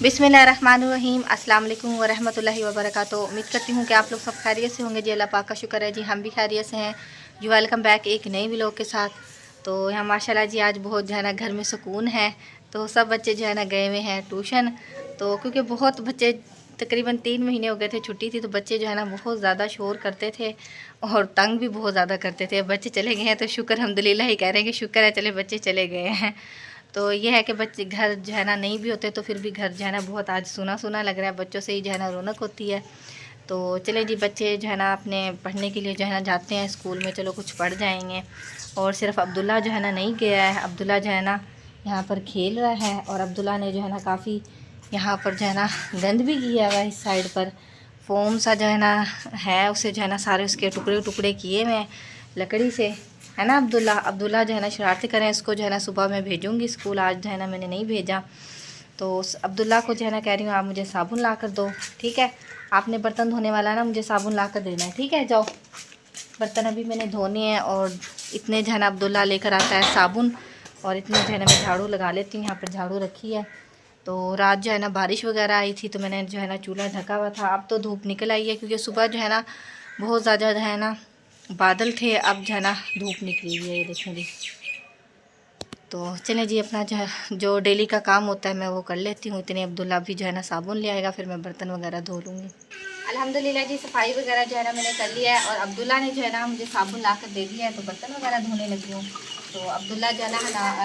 बिस्मिल्लाहिर्रहमानिर्रहीम अस्सलाम वालेकुम वरहमतुल्लाहि वबरकातुहू। उम्मीद करती हूँ कि आप लोग सब खैरियत से होंगे जी। अल्लाह पाक का शुक्र है जी, हम भी खैरियत से हैं जी। वेलकम बैक एक नई व्लॉग के साथ। तो यहाँ माशाल्लाह जी आज बहुत जो है ना घर में सुकून है। तो सब बच्चे जो है ना गए हुए हैं ट्यूशन। तो क्योंकि बहुत बच्चे तकरीबन 3 महीने हो गए थे छुट्टी थी, तो बच्चे जो है ना बहुत ज़्यादा शोर करते थे और तंग भी बहुत ज़्यादा करते थे। बच्चे चले गए हैं तो शुक्र अल्हम्दुलिल्लाह ही कह रहे हैं कि शुक्र है चले बच्चे चले गए हैं। तो ये है कि बच्चे घर जो है ना नहीं भी होते तो फिर भी घर जो है ना बहुत आज सुना सुना लग रहा है। बच्चों से ही जो है ना रौनक होती है। तो चले जी बच्चे जो है ना अपने पढ़ने के लिए जो है ना जाते हैं स्कूल में, चलो कुछ पढ़ जाएंगे। और सिर्फ अब्दुल्ला जो है ना नहीं गया है। अब्दुल्ला जो है ना यहाँ पर खेल रहा है और अब्दुल्ला ने जो है ना काफ़ी यहाँ पर जो है ना गंद भी किया हुआ है। इस साइड पर फोम सा जो है ना है, उसे जो है ना सारे उसके टुकड़े टुकड़े किए हुए हैं लकड़ी से, है ना अब्दुल्ला। अब्दुल्ला जो है ना शरारती करें, इसको जो है ना सुबह मैं भेजूँगी स्कूल। आज जो है ना मैंने नहीं भेजा। तो उस अब्दुल्ला को जो है ना कह रही हूँ आप मुझे साबुन ला कर दो, ठीक है। आपने बर्तन धोने वाला ना मुझे साबुन ला कर देना है, ठीक है। जाओ बर्तन अभी मैंने धोने हैं। और इतने जो है ना अब्दुल्ला लेकर आता है साबुन, और इतने जो है ना मैं झाड़ू लगा लेती हूँ। यहाँ पर झाड़ू रखी है। तो रात जो है ना बारिश वगैरह आई थी तो मैंने जो है ना चूल्हा ढका हुआ था। अब तो धूप निकल आई है क्योंकि सुबह जो है ना बहुत ज़्यादा जो है ना बादल थे। अब जो है ना धूप निकली हुई है, ये देखें जी। तो चलें जी अपना जो डेली का काम होता है मैं वो कर लेती हूँ। इतने अब्दुल्ला भी जो है ना साबुन ले आएगा, फिर मैं बर्तन वगैरह धो लूँगी। अल्हम्दुलिल्लाह जी सफाई वगैरह जो है ना मैंने कर लिया है और अब्दुल्ला ने जो है ना मुझे साबुन ला कर दे दिया है, तो बर्तन वगैरह धोने लगी हूँ। तो अब्दुल्ला जो है ना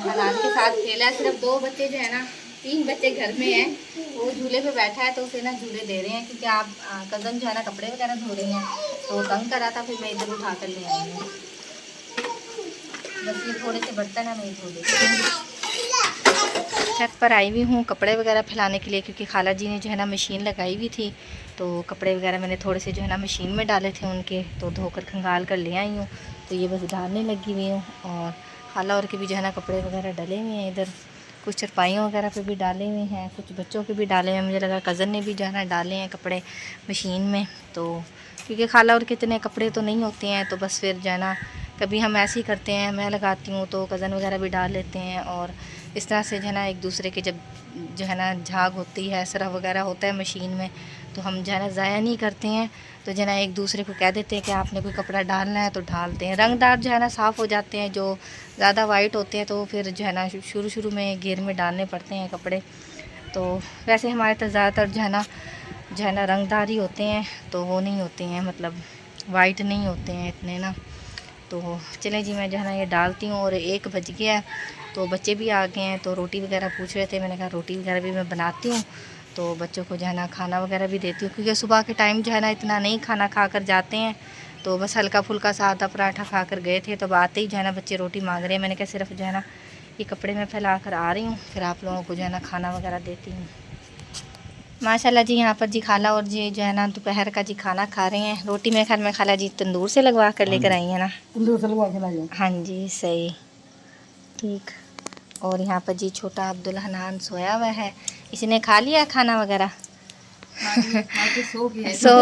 हनान के साथ खेला है। सिर्फ 2 बच्चे जो है ना 3 बच्चे घर में हैं, वो झूले पे बैठा है तो उसे ना झूले दे रहे हैं क्योंकि आप कज़न जो है ना कपड़े वगैरह धो रही हैं तो तंग कर रहा था। फिर मैं इधर उठा कर ले आई हूँ। बस ये थोड़े से बर्तन है मैं धो देती हूँ। छत पर आई हुई हूँ कपड़े वगैरह फैलाने के लिए क्योंकि खाला जी ने जो है ना मशीन लगाई हुई थी। तो कपड़े वगैरह मैंने थोड़े से जो है ना मशीन में डाले थे उनके, तो धोकर खंगाल कर ले आई हूँ। तो ये बस डालने लगी हुई हूँ। और खाला और के भी जो है ना कपड़े वगैरह डले हुए हैं। इधर कुछ चरपाइयों वगैरह पे भी डाले हुए हैं, कुछ बच्चों के भी डाले हुए हैं। मुझे लगा कज़न ने भी जो है ना डाले हैं कपड़े मशीन में। तो क्योंकि खाला और के इतने कपड़े तो नहीं होते हैं, तो बस फिर जो है ना कभी हम ऐसे ही करते हैं, मैं लगाती हूँ तो कज़न वगैरह भी डाल लेते हैं। और इस तरह से जो है ना एक दूसरे के जब जो है ना झाग होती है, सरफ वगैरह होता है मशीन में, तो हम जो है ना ज़ाया नहीं करते हैं। तो जो है ना एक दूसरे को कह देते हैं कि आपने कोई कपड़ा डालना है तो डालते हैं। रंगदार जो है ना साफ़ हो जाते हैं, जो ज़्यादा वाइट होते हैं तो फिर जो है ना शुरू शुरू में घेर में डालने पड़ते हैं कपड़े। तो वैसे हमारे तो ज़्यादातर जो है ना रंगदार ही होते हैं, तो वो नहीं होते हैं, मतलब वाइट नहीं होते हैं इतने ना। तो चलें जी मैं जो है ना ये डालती हूँ। और 1 बज गया है तो बच्चे भी आ गए हैं, तो रोटी वगैरह पूछ रहे थे। मैंने कहा रोटी वगैरह भी मैं बनाती हूँ, तो बच्चों को जो है ना खाना वगैरह भी देती हूँ क्योंकि सुबह के टाइम जो है ना इतना नहीं खाना खा कर जाते हैं। तो बस हल्का फुल्का सा आधा पराठा खा कर गए थे, तो अब आते ही जो है ना बच्चे रोटी मांग रहे हैं। मैंने कहा सिर्फ जो है ना ये कपड़े में फैला कर आ रही हूँ, फिर आप लोगों को जो है ना खाना वगैरह देती हूँ। माशाल्लाह जी यहाँ पर जी खाला और जी जो है ना दोपहर का जी खाना खा रहे हैं। रोटी मेरे ख्याल में खाला जी तंदूर से लगवा कर लेकर आई है ना। तंदूर से लगवा के लाई। हाँ जी सही, ठीक। और यहाँ पर जी छोटा अब्दुल हनान सोया हुआ है। इसने खा लिया खाना वगैरह? सो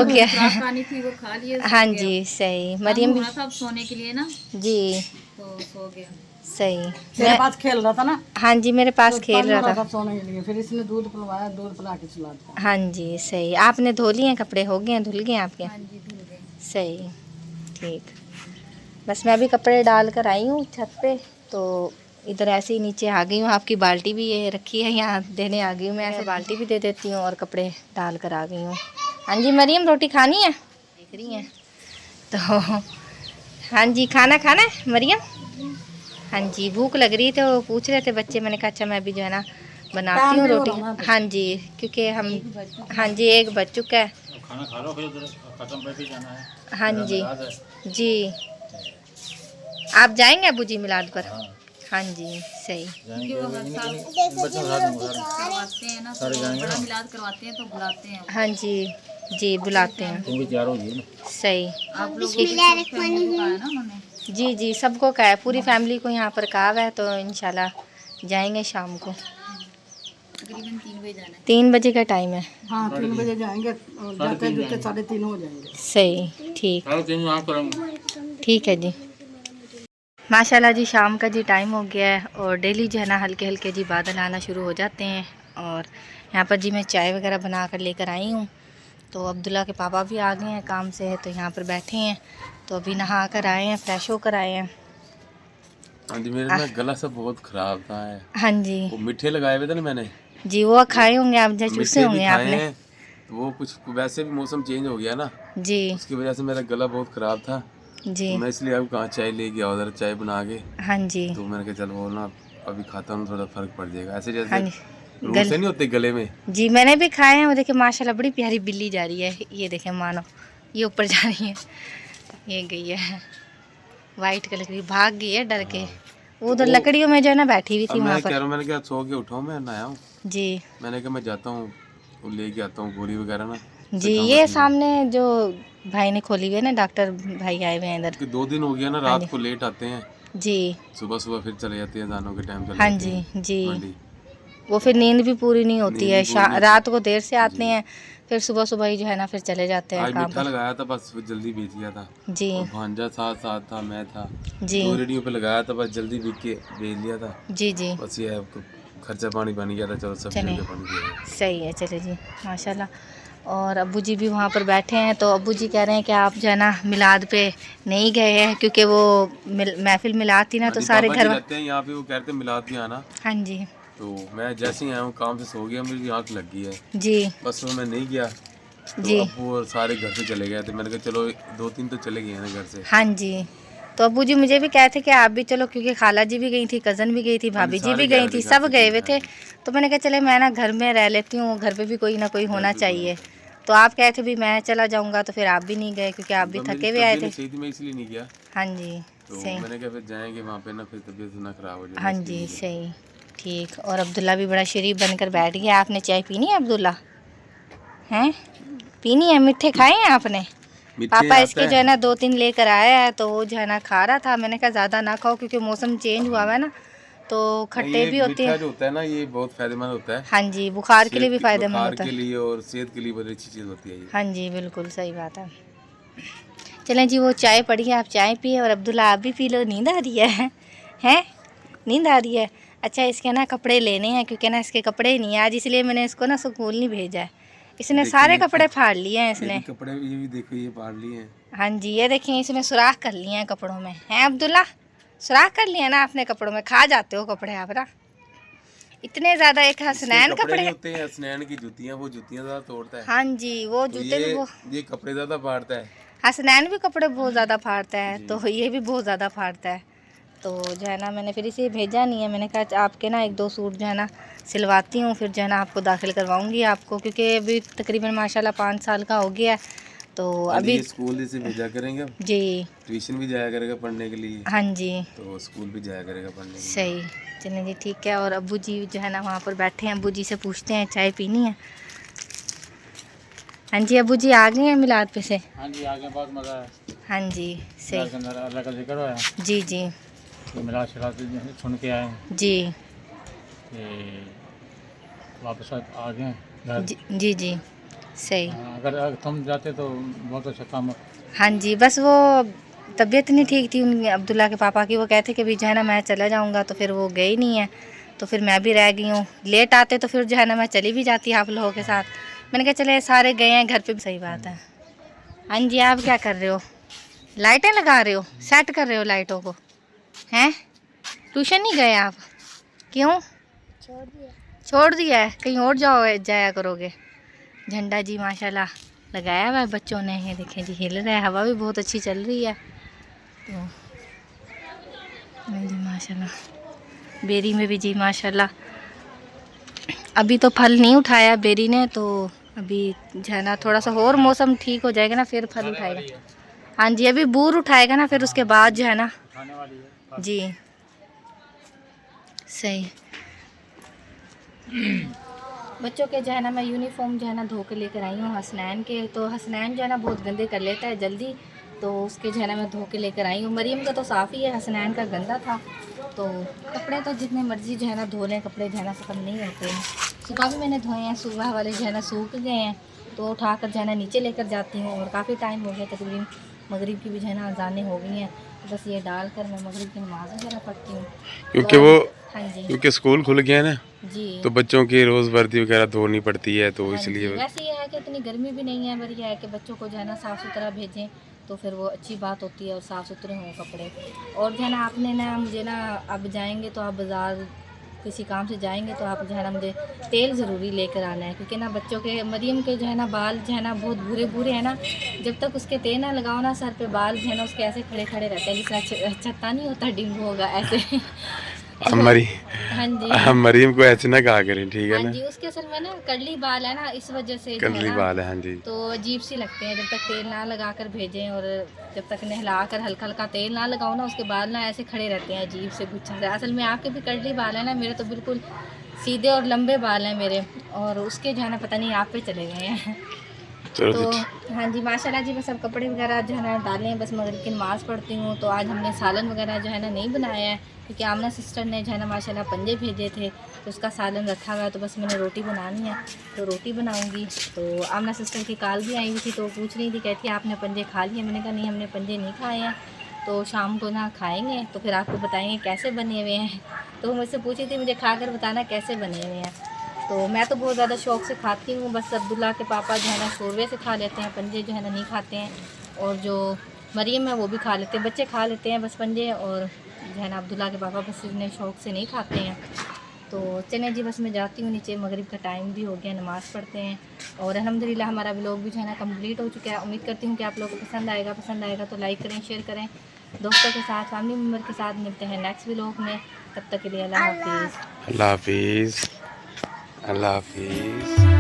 गया खानी थी वो खा लिया। हाँ जी सही। मरियम भी सब सोने के लिए ना जी तो सो गया। सही। मेरे पास खेल रहा था ना। हाँ जी मेरे पास तो खेल रहा था सोने के लिए, फिर इसने दूध पिलवाया, दूध पिला के सुला दिया। हाँ जी सही। आपने धो लिए कपड़े? हो गए धुल गए आपके? हाँ जी धुल गए। सही, ठीक। बस मैं भी कपड़े डाल कर आई हूँ छत पे, तो इधर ऐसे ही नीचे आ गई हूँ। आपकी बाल्टी भी ये रखी है यहाँ देने आ गई हूँ। मैं ऐसे बाल्टी भी दे देती हूँ और कपड़े डाल कर आ गई हूँ। हाँ जी मरियम रोटी खानी है? देख रही हैं तो हाँ जी खाना खाना है मरियम? हाँ जी भूख लग रही थी, वो पूछ रहे थे बच्चे। मैंने कहा अच्छा मैं भी जो है ना बनाती हूँ रोटी। हाँ जी क्योंकि हम हाँ जी 1 बज चुका है। खाना खा लो फिर खत्म पे भी जाना है। हाँ जी जी। आप जाएंगे अबू जी मिलाद पर? हाँ जी सही। मिलाद करवाते हैं तो बुलाते हैं। हाँ जी जी बुलाते हैं। सही। आप लोग जी जी सबको कहा है, पूरी फैमिली को यहाँ पर कहा है, तो इंशाल्लाह जाएंगे शाम को। तकरीबन 3 बजे जाना है। 3 बजे का टाइम है। हाँ 3 बजे जाएंगे, जाते जुते 3:30 हो जाएंगे। सही, ठीक। ठीक है जी। माशाल्लाह जी शाम का जी टाइम हो गया है और डेली जो है ना हल्के हल्के जी बादल आना शुरू हो जाते हैं। और यहाँ पर जी मैं चाय वगैरह बना कर लेकर आई हूँ। तो अब्दुल्ला के पापा भी आ गए हैं काम से, तो यहाँ पर बैठे हैं। तो अभी नहा कर आए हैं, फ्रेश होकर आए हैं। हाँ जी, मेरा ना गला सब बहुत खराब था है। हाँ जी वो मीठे लगाए हुए थे ना मैंने, जी, वो खाए होंगे आप, जब चूसे मीठे भी होंगे खाए आपने। हैं। तो वो कुछ वैसे भी मौसम चेंज हो गया ना, जी उसकी वजह से मेरा गला बहुत खराब था। जी तो मैं इसलिए अब कहाँ चाय ले गया उधर, चाय बना के। हाँ जी तो मैंने कहा चल वो ना अभी खाता हूँ, थोड़ा फर्क पड़ जाएगा। ऐसे हाँ जैसे जी रूह से नहीं होते गले में। जी मैंने भी खाए हैं। वो देखिए माशाल्लाह बड़ी प्यारी बिल्ली जा रही है, ये देखें मानो, ये ऊपर जा रही है, ये गई है वाइट कलर की, भाग गई है डर के। वो उधर लकड़ियों में जो है ना बैठी हुई अब थी वहाँ मैं कह पर। रहा हूँ, मैंने कहा सो के उठाऊँ, मैं नहाया हूँ। जी मैंने कहा मैं जाता हूँ, वो लेके आता हूँ गोली वगैरह ना। जी, ये सामने जो भाई ने खोली हुई है ना, डॉक्टर भाई आए हुए हैं इधर। 2 दिन हो गया ना, हाँ रात जी को लेट आते हैं, जी सुबह सुबह फिर चले जाते हैं, दानों के टाइम चले हाँ जाते जी हैं जी। मंडी। वो फिर नींद भी पूरी नहीं होती नींद है, भी पूरी नहीं होती। रात को देर से आते जी। हैं, फिर सुबह सुबह ही जो है ना फिर चले जाते हैं आज काम मीठा पर। लगाया था, बस फिर जल्दी बेच गया था। जी और भांजा साथ साथ था, मैं था, जी 2 रेडियो पे लगाया था, बस जल्दी बिक के बेच लिया था। जी जी बस ये है, तो खर्चा पानी बन गया था, चलो सब्जियों चलिए के बन गया। सही है, चले जी माशाल्लाह। और अब्बू जी भी वहाँ पर बैठे हैं। तो अब्बू जी कह रहे हैं कि आप जो है ना मिलाद पे नहीं गए हैं, क्योंकि वो महफिल मिलाद थी ना, तो सारे घर रहते हैं यहाँ पे, वो कहते हैं मिलाद में आना। हाँ जी तो मैं जैसे ही आया हूँ काम से, सो गया, मेरी आँख लग गई है, जी बस वो मैं नहीं गया। तो जी अब्बू और सारे घर से चले गए थे, मैंने कहा चलो 2-3 तो चले गए हैं ना घर से। हाँ जी। तो अब्बू जी मुझे भी कहते कि आप भी चलो, क्योंकि खाला जी भी गई थी, कज़न भी गई थी, भाभी जी भी गई थी, सब गए हुए थे। तो मैंने कहा चले मैं ना घर में रह लेती हूँ, घर पे भी कोई ना कोई होना चाहिए। तो आप कहते भी मैं चला जाऊँगा, तो फिर आप भी नहीं गए क्योंकि आप भी थके हुए आए थे। सही थी, मैं इसलिए नहीं गया। हाँ जी तो सही। मैंने कहा फिर जाएंगे वहाँ पे ना, फिर तबीयत ना खराब हो जाए। हाँ जी सही ठीक। और अब्दुल्ला भी बड़ा शरीफ बनकर बैठ गया। आपने चाय पीनी है अब्दुल्ला? हैं पीनी है? मीठे खाए हैं आपने? पापा इसके जो है ना 2-3 लेकर आया है, तो वो जो है ना खा रहा था। मैंने कहा ज़्यादा ना खाओ, क्योंकि मौसम चेंज हुआ है ना, तो खट्टे भी होते हैं। जो होता है ना, ये बहुत फायदेमंद होता है। हाँ जी, बुखार के लिए भी फ़ायदेमंद होता के है। लिए और सेहत के लिए बहुत अच्छी चीज़ होती है ये। हाँ जी बिल्कुल सही बात है। चलें जी, वो चाय पड़ी है, आप चाय पिए, और अब्दुल्ला आप भी पी लो। नींद आ रही है? हैं नींद आ रही है? अच्छा, इसके ना कपड़े लेने हैं, क्योंकि ना इसके कपड़े ही नहीं है आज, इसलिए मैंने इसको ना स्कूल नहीं भेजा है। इसने सारे कपड़े फाड़ लिए हैं इसने। कपड़े ये भी देखो, ये फाड़ लिए हैं। हाँ जी, ये देखिए इसने सुराख कर लिए हैं कपड़ों में। हैं अब्दुल्ला, सुराख कर लिए ना आपने कपड़ों में? खा जाते हो कपड़े आप ना इतने ज़्यादा। एक हसनैन कपड़े होते हैं, हसनैन की जुतियाँ, वो जुतियाँ ज़्यादा तोड़ता है। हाँ जी, वो जूते भी वो, ये कपड़े ज़्यादा फाड़ता है। हसनैन भी कपड़े बहुत ज़्यादा फाड़ता है, तो ये भी बहुत ज़्यादा फाड़ता है। तो जो है ना मैंने फिर इसे भेजा नहीं है। मैंने कहा आपके ना 1-2 सूट जो है ना सिलवाती हूँ, फिर जो है ना आपको दाखिल करवाऊँगी आपको, क्योंकि अभी तकरीबन माशाल्लाह 5 साल का हो गया है। तो अभी स्कूल से भेजा करेंगे जी, ट्यूशन भी जाया करेगा पढ़ने के लिए। हाँ जी तो स्कूल भी जाया करेगा पढ़ने के लिए। सही। चलें जी ठीक है। और अब्बू जी जो है ना वहाँ पर बैठे हैं, अब्बू जी से पूछते हैं चाय पीनी है। हाँ जी अब्बू जी आ गए हैं मिलाद पे से? हाँ जी, आगे बहुत मज़ा है। हाँ जी सही। अल्लाह का जिक्र हुआ है, जी जी तो मिलाद शिलाद सुन के आए जी वापस आ गए घर। जी जी सही। अगर तुम जाते तो बहुत अच्छा काम। हाँ जी, बस वो तबीयत नहीं ठीक थी उन अब्दुल्ला के पापा की। वो कहते कि भी जो है ना मैं चला जाऊँगा, तो फिर वो गए नहीं है, तो फिर मैं भी रह गई हूँ। लेट आते तो फिर जो है ना मैं चली भी जाती आप लोगों के साथ। मैंने कहा चले सारे गए हैं घर पे भी। सही बात है। हाँ जी, आप क्या कर रहे हो? लाइटें लगा रहे हो, सेट कर रहे हो लाइटों को? हैं ट्यूशन नहीं गए आप? क्यों छोड़ दिया है? कहीं और जाया करोगे? झंडा जी माशाल्लाह लगाया हुआ है बच्चों ने, ये देखें जी हिल रहा है, हवा भी बहुत अच्छी चल रही है। तो जी माशाल्लाह बेरी में भी जी माशाल्लाह अभी तो फल नहीं उठाया बेरी ने, तो अभी जो है ना थोड़ा सा और मौसम ठीक हो जाएगा ना फिर फल उठाएगा। हाँ जी, अभी बूर उठाएगा ना, फिर उसके बाद जो है ना जी सही। बच्चों के जो है ना मैं यूनिफॉर्म जो है ना धो के लेकर आई हूँ हसनैन के। तो हसनैन जो है ना बहुत गंदे कर लेता है जल्दी, तो उसके जो है ना मैं धो के लेकर आई हूँ। मरीम का तो साफ़ ही है, हसनैन का गंदा था। तो कपड़े तो जितने मर्जी जो है ना धो लें, कपड़े जो है ना ख़त्म नहीं होते हैं। सुबह भी मैंने धोए हैं, सुबह वाले जो है ना सूख गए हैं, तो उठा कर जो है ना नीचे लेकर जाती हूँ। और काफ़ी टाइम हो गया, तकरीबन मगरिब की भी जो है ना अज़ानें हो गई हैं। बस ये डाल कर मैं मगरिब की नमाज़ वगैरह पढ़ती हूँ, क्योंकि वो हाँ जी क्योंकि स्कूल खुल गया ना। जी। तो बच्चों की रोज़ वर्दी वगैरह धोनी पड़ती है, तो हाँ जी, इसलिए वैसे ये है कि इतनी गर्मी भी नहीं है, बढ़िया है कि बच्चों को जो है ना साफ़ सुथरा भेजें तो फिर वो अच्छी बात होती है और साफ़ सुथरे हों कपड़े। और जो है ना आपने ना मुझे ना अब जाएंगे तो आप बाज़ार किसी काम से जाएंगे तो आप जो है ना मुझे तेल ज़रूरी लेकर आना है, क्योंकि ना बच्चों के मरियम के जो है ना बाल जो है ना बहुत बुरे बुरे हैं ना, जब तक उसके तेल ना लगाओ ना सर पे बाल जो है ना उसके ऐसे खड़े खड़े रहते हैं, जिस तरह छत्ता नहीं होता डिंगू होगा ऐसे। तो हमारी हाँ जी, हम मरीम को ऐसे ना कहा करें, ठीक है हाँ ना। जी, उसके असल में ना कर्ली बाल है ना, इस वजह से जो है कर्ली ना बाल है, हाँ जी। तो अजीब सी लगते हैं। जब तक तेल ना लगा कर भेजें और जब तक नहला कर हल्का हल्का तेल ना लगाओ ना, उसके बाल ना ऐसे खड़े रहते हैं अजीब से गुच्छा से। असल में आपके भी कर्ली बाल है ना, मेरे तो बिल्कुल सीधे और लंबे बाल हैं मेरे, और उसके जो है ना पता नहीं आप पे चले गए हैं। चलो तो जी। हाँ जी, माशाल्लाह जी, बस अब कपड़े वगैरह जो है ना डाले हैं, बस मगरिब की नमाज़ पढ़ती हूँ। तो आज हमने सालन वगैरह जो है ना नहीं बनाया है, क्योंकि आमना सिस्टर ने जो है ना माशाल्लाह पंजे भेजे थे, तो उसका सालन रखा हुआ है। तो बस मैंने रोटी बनानी है, तो रोटी बनाऊँगी। तो आमना सिस्टर की कॉल भी आई हुई थी, तो वो पूछ रही थी, कहती आपने पंजे खा लिए? मैंने कहा नहीं, हमने पंजे नहीं खाए हैं, तो शाम को ना खाएँगे तो फिर आपको बताएँगे कैसे बने हुए हैं। तो वो मुझसे पूछी थी मुझे खा कर बताना कैसे बने हुए हैं। तो मैं तो बहुत ज़्यादा शौक़ से खाती हूँ, बस अब्दुल्ला के पापा जो है ना शोरवे से खा लेते हैं, पंजे जो है ना नहीं खाते हैं। और जो मरीम है वो भी खा लेते हैं, बच्चे खा लेते हैं बस पंजे, और जो है ना अब्दुल्ला के पापा बस इतने शौक़ से नहीं खाते हैं। तो चलें जी, बस मैं जाती हूँ नीचे, मगरिब का टाइम भी हो गया, नमाज़ पढ़ते हैं। और अल्हम्दुलिल्लाह हमारा व्लॉग भी जो है ना कंप्लीट हो चुका है। उम्मीद करती हूँ कि आप लोगों को पसंद आएगा तो लाइक करें, शेयर करें, दोस्तों के साथ, फैमिली मेम्बर के साथ। मिलते हैं नेक्स्ट व्लॉग में, तब तक के लिए अल्लाह हाफिज़। अल्लाह हाफिज़। अल्लाह हाफिज़।